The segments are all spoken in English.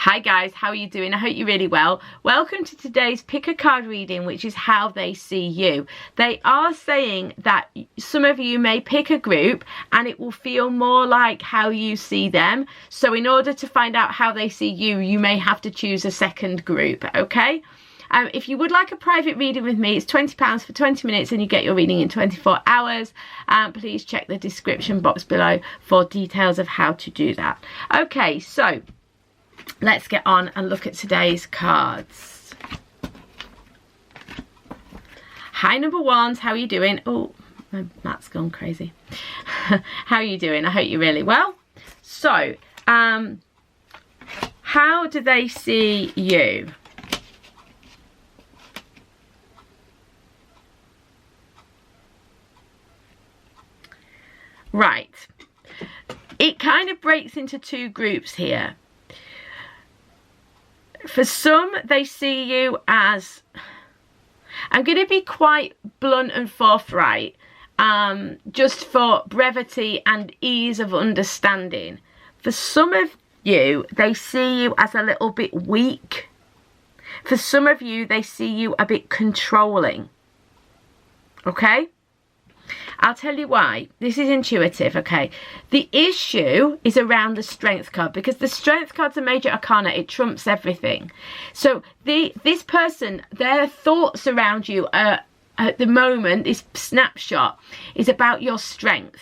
Hi guys, how are you doing? I hope you're really well. Welcome to today's pick a card reading, which is how they see you. They are saying that some of you may pick a group and it will feel more like how you see them. So in order to find out how they see you, you may have to choose a second group, okay? If you would like a private reading with me, it's £20 for 20 minutes and you get your reading in 24 hours. Please check the description box below for details of how to do that. Okay, so let's get on and look at today's cards. Hi number ones, how are you doing? Oh, my mat's gone crazy. How are you doing? I hope you're really well. So, how do they see you? Right. It kind of breaks into two groups here. For some, they see you as, I'm going to be quite blunt and forthright, just for brevity and ease of understanding. For some of you, they see you as a little bit weak. For some of you, they see you a bit controlling. Okay? I'll tell you why. This is intuitive, okay? The issue is around the strength card, because the strength card's a major arcana. It trumps everything. So this person, their thoughts around you at the moment, this snapshot, is about your strength.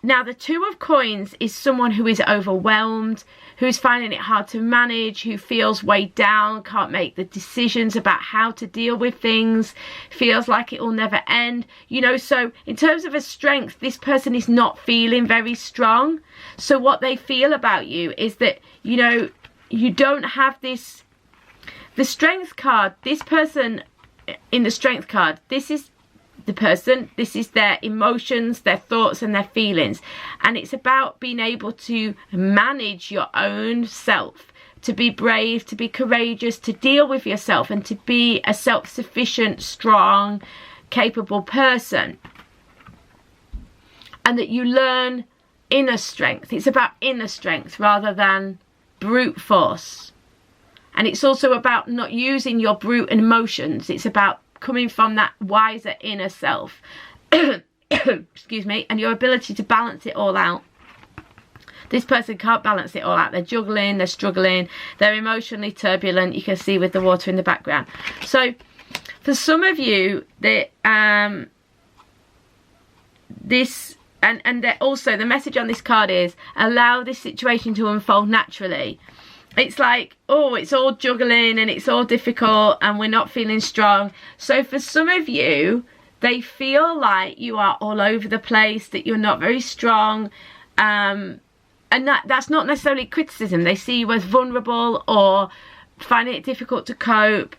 Now, the Two of Coins is someone who is overwhelmed, who's finding it hard to manage, who feels weighed down, can't make the decisions about how to deal with things, feels like it will never end. You know, so in terms of a strength, this person is not feeling very strong. So what they feel about you is that, you know, you don't have this, the strength card, this person in the strength card, this is the person, this is their emotions, their thoughts and their feelings, and it's about being able to manage your own self, to be brave, to be courageous, to deal with yourself and to be a self-sufficient, strong, capable person, and that you learn inner strength. It's about inner strength rather than brute force, and it's also about not using your brute emotions. It's about coming from that wiser inner self, excuse me, and your ability to balance it all out. This person can't balance it all out. They're juggling, they're struggling, they're emotionally turbulent. You can see with the water in the background. So for some of you, also the message on this card is allow this situation to unfold naturally. It's like, oh, it's all juggling and it's all difficult and we're not feeling strong. So for some of you, they feel like you are all over the place, that you're not very strong. And that's not necessarily criticism. They see you as vulnerable or finding it difficult to cope.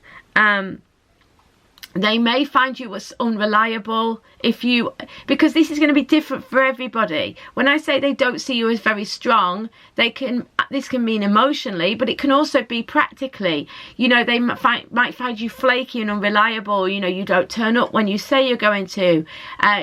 They may find you as unreliable because this is going to be different for everybody. When I say they don't see you as very strong, this can mean emotionally, but it can also be practically. You know, they might find you flaky and unreliable. You know, you don't turn up when you say you're going to.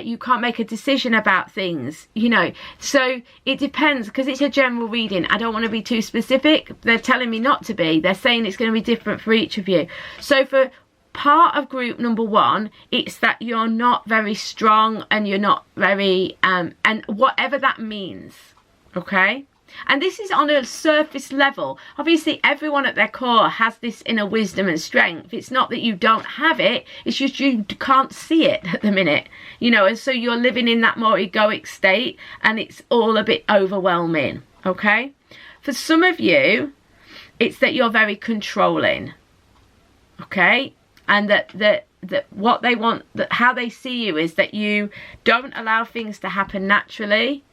You can't make a decision about things, you know. So it depends, because it's a general reading. I don't want to be too specific. They're telling me not to be. They're saying it's going to be different for each of you. So for part of group number one, it's that you're not very strong and you're not very and whatever that means, okay? And this is on a surface level. Obviously everyone at their core has this inner wisdom and strength. It's not that you don't have it, it's just you can't see it at the minute, you know, and so you're living in that more egoic state and it's all a bit overwhelming, okay? For some of you, it's that you're very controlling, okay? And that what they want, how they see you is that you don't allow things to happen naturally,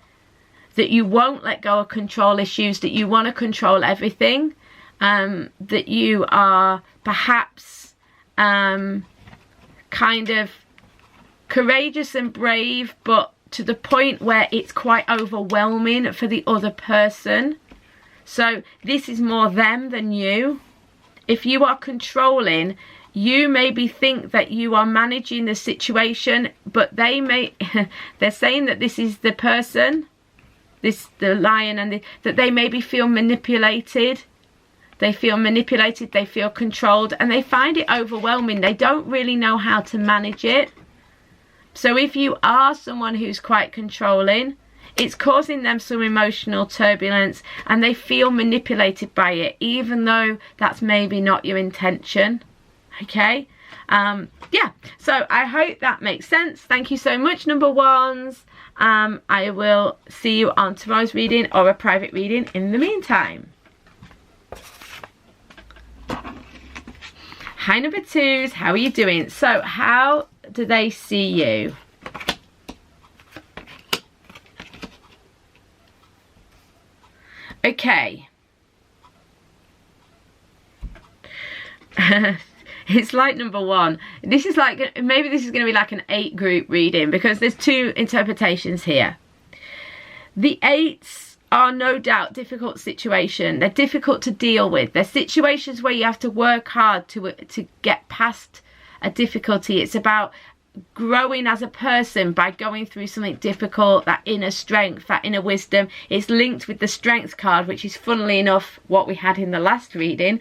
that you won't let go of control issues, that you want to control everything, that you are perhaps kind of courageous and brave, but to the point where it's quite overwhelming for the other person. So this is more them than you. If you are controlling, you maybe think that you are managing the situation, but they're saying that this is the person the lion, and that they maybe feel manipulated. They feel manipulated, they feel controlled, and they find it overwhelming. They don't really know how to manage it. So if you are someone who's quite controlling, it's causing them some emotional turbulence, and they feel manipulated by it, even though that's maybe not your intention. Okay? Yeah, so I hope that makes sense. Thank you so much, number ones. I will see you on tomorrow's reading or a private reading in the meantime. Hi, number twos. How are you doing? So, how do they see you? Okay. It's like number one. This is like, maybe this is going to be like an 8 group reading, because there's 2 interpretations here. The 8s are no doubt difficult situations. They're difficult to deal with. They're situations where you have to work hard to get past a difficulty. It's about growing as a person by going through something difficult, that inner strength, that inner wisdom. It's linked with the strength card, which is funnily enough what we had in the last reading.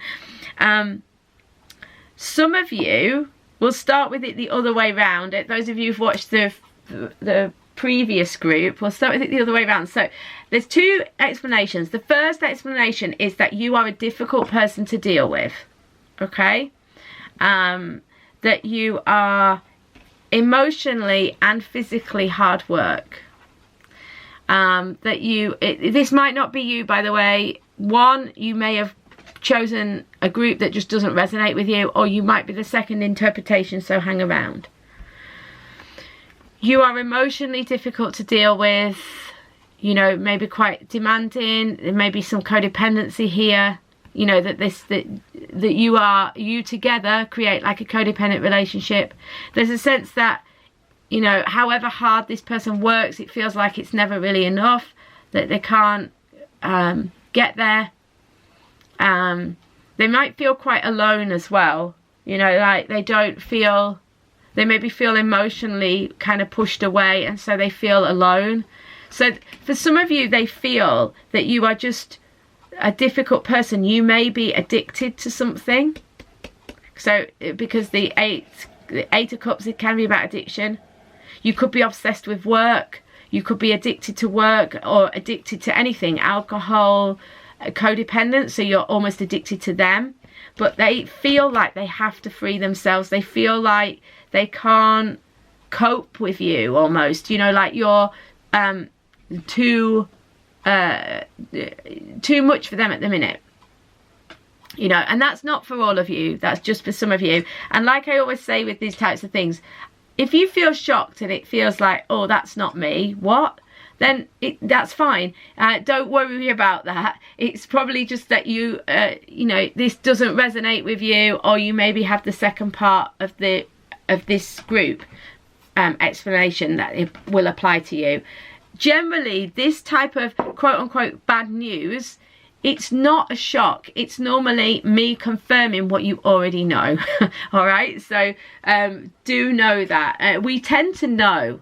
Some of you will start with it the other way round. Those of you who've watched the previous group, we'll start with it the other way around. So there's 2 explanations. The first explanation is that you are a difficult person to deal with. Okay? That you are emotionally and physically hard work. This might not be you, by the way. One, you may have chosen a group that just doesn't resonate with you, or you might be the second interpretation, so hang around. You are emotionally difficult to deal with, you know, maybe quite demanding. There may be some codependency here, you know, that you together create like a codependent relationship. There's a sense that, you know, however hard this person works, it feels like it's never really enough, that they can't get there. They might feel quite alone as well, you know, like they maybe feel emotionally kind of pushed away, and so they feel alone. So for some of you, they feel that you are just a difficult person. You may be addicted to something. So because the eight of cups, it can be about addiction. You could be obsessed with work. You could be addicted to work, or addicted to anything, alcohol, codependent, so you're almost addicted to them. But they feel like they have to free themselves. They feel like they can't cope with you, almost, you know, like you're too much for them at the minute, you know. And that's not for all of you, that's just for some of you. And like I always say with these types of things, if you feel shocked and it feels like, oh, that's not me, what? Then that's fine. Don't worry about that. It's probably just that you know, this doesn't resonate with you, or you maybe have the second part of this group explanation that it will apply to you. Generally, this type of quote-unquote bad news, it's not a shock. It's normally me confirming what you already know. All right, so do know that. We tend to know.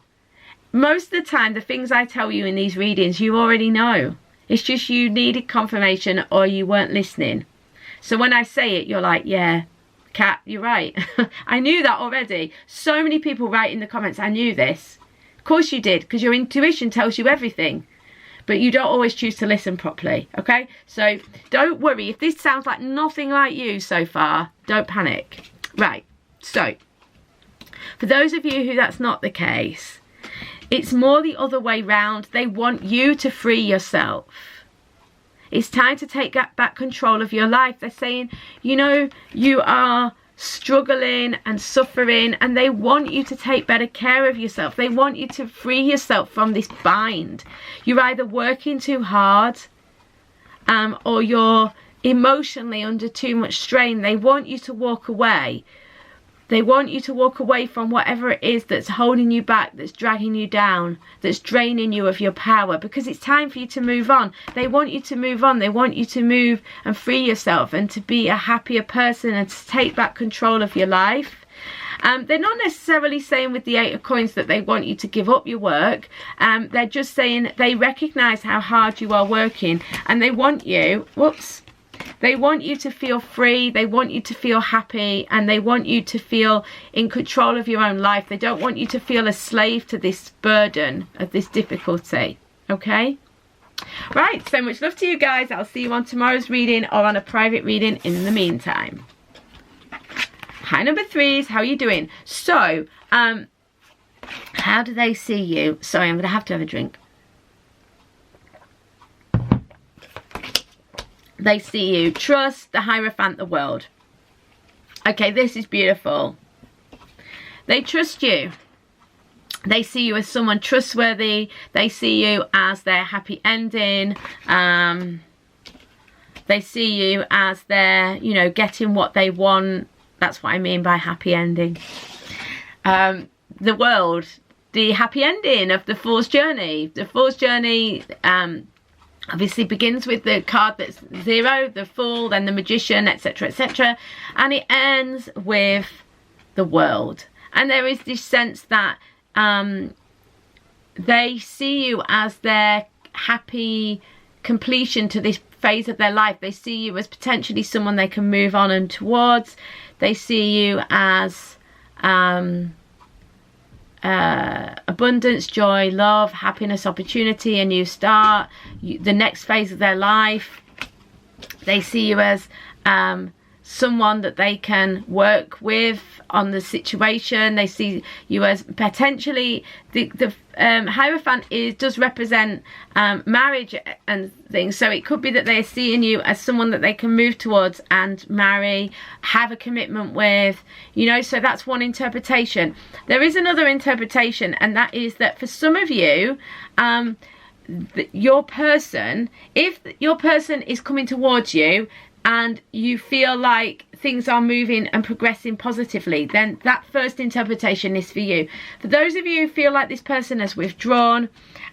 Most of the time, the things I tell you in these readings, you already know. It's just you needed confirmation, or you weren't listening. So when I say it, you're like, yeah, Kat, you're right. I knew that already. So many people write in the comments, I knew this. Of course you did, because your intuition tells you everything. But you don't always choose to listen properly, okay? So don't worry. If this sounds like nothing like you so far, don't panic. Right, so for those of you who that's not the case, it's more the other way round. They want you to free yourself. It's time to take back control of your life. They're saying, you know, you are struggling and suffering, and they want you to take better care of yourself. They want you to free yourself from this bind. You're either working too hard, or you're emotionally under too much strain. They want you to walk away. They want you to walk away from whatever it is that's holding you back, that's dragging you down, that's draining you of your power, because it's time for you to move on. They want you to move on. They want you to move and free yourself, and to be a happier person, and to take back control of your life. They're not necessarily saying with the 8 of coins that they want you to give up your work. They're just saying they recognize how hard you are working, and they want you, they want you to feel free, they want you to feel happy, and they want you to feel in control of your own life. They don't want you to feel a slave to this burden of this difficulty. Okay? Right, so much love to you guys. I'll see you on tomorrow's reading or on a private reading in the meantime. Hi, number 3s. How are you doing? So, how do they see you? Sorry, I'm going to have a drink. They see you. Trust, the Hierophant, the World. Okay, this is beautiful. They trust you. They see you as someone trustworthy. They see you as their happy ending. They see you as their, you know, getting what they want. That's what I mean by happy ending. The World, the happy ending of the Fool's Journey. The Fool's Journey obviously begins with the card that's 0, the Fool, then the Magician, etc., etc. And it ends with the World. And there is this sense that they see you as their happy completion to this phase of their life. They see you as potentially someone they can move on and towards. They see you as abundance, joy, love, happiness, opportunity, a new start, the next phase of their life. They see you as someone that they can work with on the situation. They see you as potentially the Hierophant does represent marriage and things, so it could be that they're seeing you as someone that they can move towards and marry, have a commitment with, you know. So that's one interpretation. There is another interpretation, and that is that for some of you, your person, if your person is coming towards you and you feel like things are moving and progressing positively, then that first interpretation is for you. For those of you who feel like this person has withdrawn,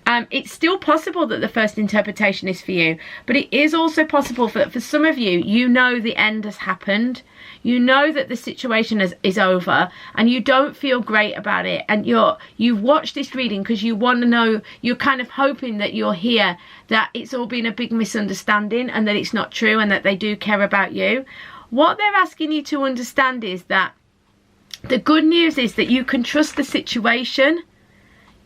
it's still possible that the first interpretation is for you, but it is also possible for some of you, you know the end has happened. You know that the situation is over, and you don't feel great about it, and you've watched this reading because you want to know, you're kind of hoping that you'll hear that it's all been a big misunderstanding and that it's not true and that they do care about you. What they're asking you to understand is that the good news is that you can trust the situation.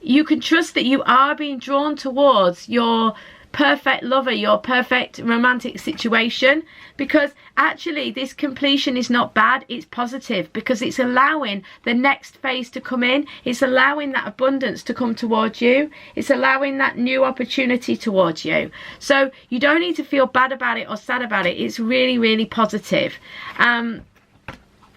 You can trust that you are being drawn towards your perfect lover, your perfect romantic situation, because actually this completion is not bad, it's positive, because it's allowing the next phase to come in. It's allowing that abundance to come towards you. It's allowing that new opportunity towards you. So you don't need to feel bad about it or sad about it. It's really, really positive.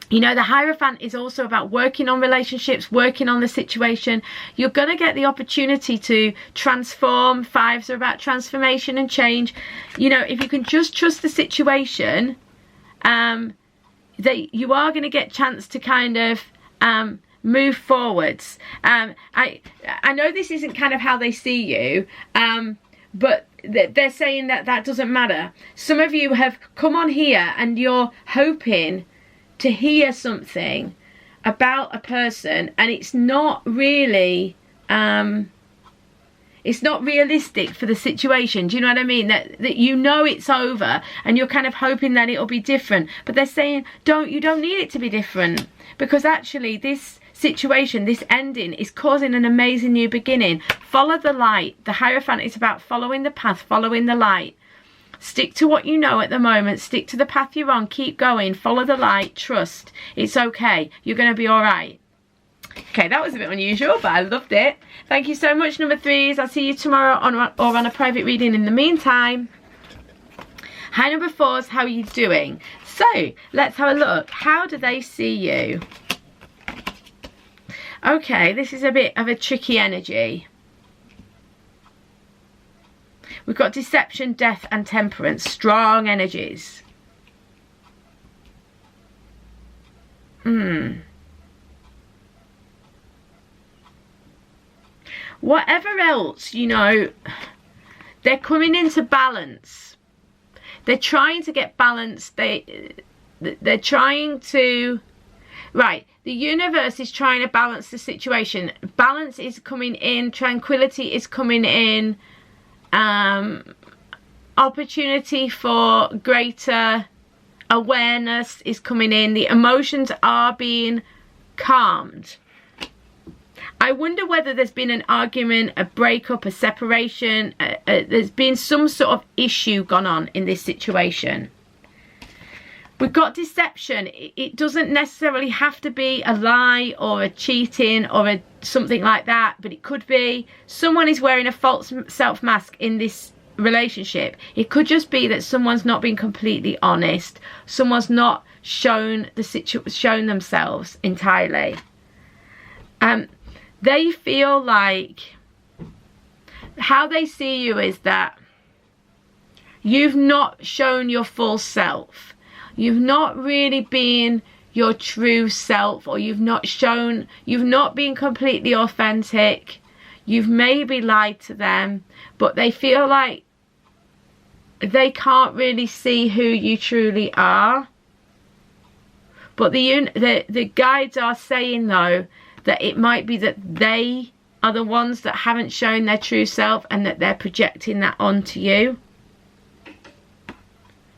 You know, the Hierophant is also about working on relationships, working on the situation. You're going to get the opportunity to transform. 5s are about transformation and change. You know, if you can just trust the situation, that you are going to get a chance to kind of move forwards. I know this isn't kind of how they see you, but they're saying that that doesn't matter. Some of you have come on here and you're hoping to hear something about a person, and it's not really it's not realistic for the situation. Do you know what I mean? That you know it's over and you're kind of hoping that it'll be different, but they're saying you don't need it to be different, because actually this situation, this ending, is causing an amazing new beginning. Follow the light. The Hierophant is about following the path, following the light. Stick to what you know at the moment. Stick to the path you're on. Keep going. Follow the light. Trust. It's okay. You're going to be all right. Okay, that was a bit unusual, but I loved it. Thank you so much, number 3s. I'll see you tomorrow on a private reading in the meantime. Hi, number 4s. How are you doing? So, let's have a look. How do they see you? Okay, this is a bit of a tricky energy. We've got deception, death, and temperance. Strong energies. Whatever else, you know, they're coming into balance. They're trying to get balance. They're trying to... Right, the universe is trying to balance the situation. Balance is coming in, tranquility is coming in, opportunity for greater awareness is coming in. The emotions are being calmed. I wonder whether there's been an argument, a breakup, a separation. There's been some sort of issue gone on in this situation. We've got deception. It doesn't necessarily have to be a lie or a cheating or something like that, but it could be someone is wearing a false self mask in this relationship. It could just be that someone's not been completely honest. Someone's not shown themselves entirely. They feel like how they see you is that you've not shown your full self. You've not really been your true self, or you've not been completely authentic. You've maybe lied to them, but they feel like they can't really see who you truly are. But the guides are saying, though, that it might be that they are the ones that haven't shown their true self and that they're projecting that onto you.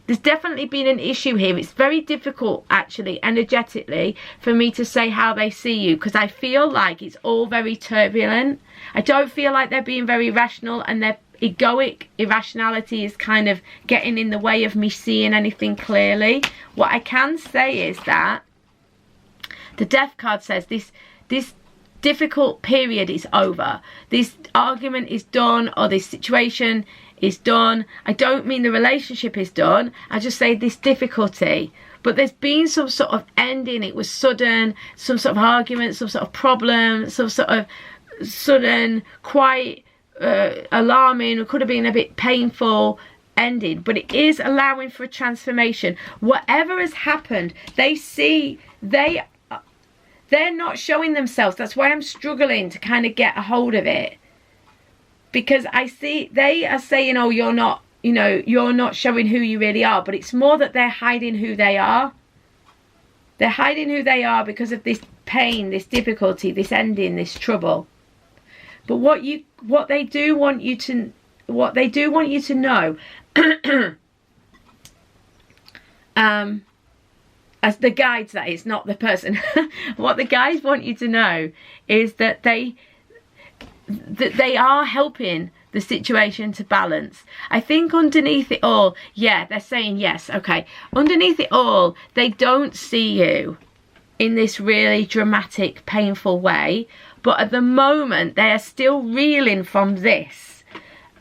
There's definitely been an issue here. It's very difficult, actually, energetically, for me to say how they see you, because I feel like it's all very turbulent. I don't feel like they're being very rational, and their egoic irrationality is kind of getting in the way of me seeing anything clearly. What I can say is that the Death card says this difficult period is over. This argument is done, or this situation is done. I don't mean the relationship is done. I just say this difficulty. But there's been some sort of ending. It was sudden, some sort of argument, some sort of problem, some sort of sudden, quite alarming, or could have been a bit painful ending. But it is allowing for a transformation. Whatever has happened, they see, they're not showing themselves. That's why I'm struggling to kind of get a hold of it. Because I see they are saying, oh, you're not showing who you really are. But it's more that they're hiding who they are. They're hiding who they are because of this pain, this difficulty, this ending, this trouble. But what they do want you to know, as the guides, that is, not the person. What the guides want you to know is that they are helping the situation to balance. I think underneath it all, yeah, they're saying yes, okay. Underneath it all, they don't see you in this really dramatic, painful way. But at the moment, they are still reeling from this.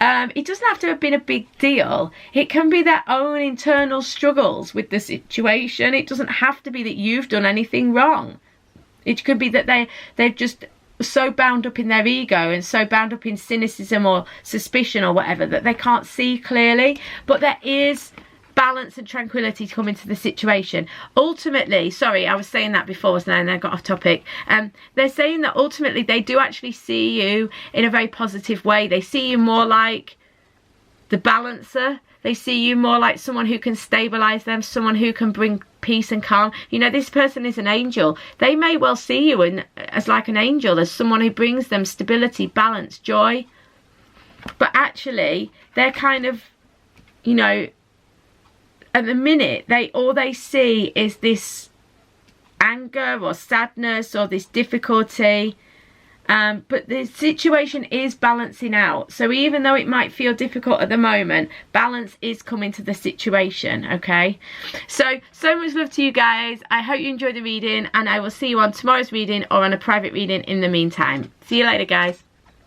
It doesn't have to have been a big deal. It can be their own internal struggles with the situation. It doesn't have to be that you've done anything wrong. It could be that they're just so bound up in their ego and so bound up in cynicism or suspicion or whatever that they can't see clearly. But there is balance and tranquility to come into the situation. Ultimately, sorry, I was saying that before, wasn't I? And I got off topic. They're saying that ultimately they do actually see you in a very positive way. They see you more like the balancer. They see you more like someone who can stabilize them, someone who can bring peace and calm. You know, this person is an angel. They may well see you as like an angel, as someone who brings them stability, balance, joy. But actually, they're kind of, you know, at the minute, all they see is this anger or sadness or this difficulty. But the situation is balancing out. So even though it might feel difficult at the moment, balance is coming to the situation, okay? So much love to you guys. I hope you enjoyed the reading, and I will see you on tomorrow's reading or on a private reading in the meantime. See you later, guys.